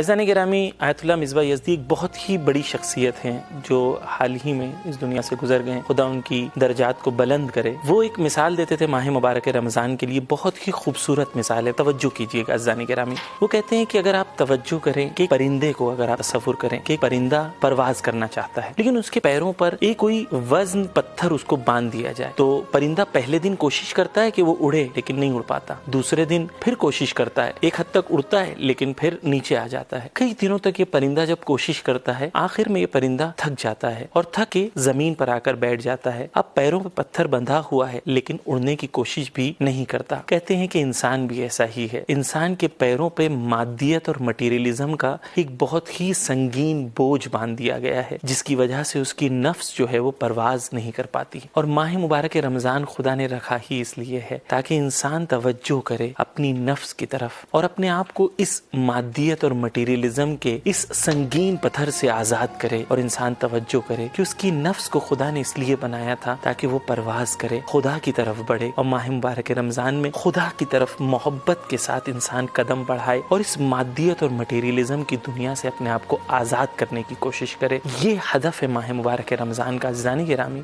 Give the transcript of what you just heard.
عزیزان گرامی، آیت اللہ مصباح یزدی ایک بہت ہی بڑی شخصیت ہیں جو حال ہی میں اس دنیا سے گزر گئے، خدا ان کی درجات کو بلند کرے۔ وہ ایک مثال دیتے تھے ماہ مبارک رمضان کے لیے، بہت ہی خوبصورت مثال ہے، توجہ کیجیے گا عزیزان گرامی۔ وہ کہتے ہیں کہ اگر آپ توجہ کریں کہ پرندے کو اگر آپ تصور کریں کہ ایک پرندہ پرواز کرنا چاہتا ہے، لیکن اس کے پیروں پر ایک کوئی وزن پتھر اس کو باندھ دیا جائے، تو پرندہ پہلے دن کوشش کرتا ہے کہ وہ اڑے لیکن نہیں اڑ پاتا، دوسرے دن پھر کوشش کرتا ہے، ایک حد تک اڑتا ہے لیکن پھر نیچے آ جاتا ہے، کئی دنوں تک یہ پرندہ جب کوشش کرتا ہے، آخر میں یہ پرندہ تھک جاتا ہے اور تھک کے زمین پر آ کر بیٹھ جاتا ہے۔ اب پیروں پہ پتھر بندھا ہوا ہے لیکن اڑنے کی کوشش بھی نہیں کرتا۔ کہتے ہیں کہ انسان بھی ایسا ہی ہے، انسان کے پیروں پہ مادیت اور مٹیریلزم کا ایک بہت ہی سنگین بوجھ باندھ دیا گیا ہے، جس کی وجہ سے اس کی نفس جو ہے وہ پرواز نہیں کر پاتی۔ اور ماہ مبارک رمضان خدا نے رکھا ہی اس لیے ہے تاکہ انسان توجہ کرے اپنی نفس کی طرف اور اپنے آپ کو اس مادیت اور مٹیریلزم کے اس سنگین پتھر سے آزاد کرے، اور انسان توجہ کرے کہ اس کی نفس کو خدا نے اس لیے بنایا تھا تاکہ وہ پرواز کرے، خدا کی طرف بڑھے، اور ماہ مبارک رمضان میں خدا کی طرف محبت کے ساتھ انسان قدم بڑھائے اور اس مادیت اور مٹیریلزم کی دنیا سے اپنے آپ کو آزاد کرنے کی کوشش کرے۔ یہ ہدف ہے ماہ مبارک رمضان کا عزیزان گرامی۔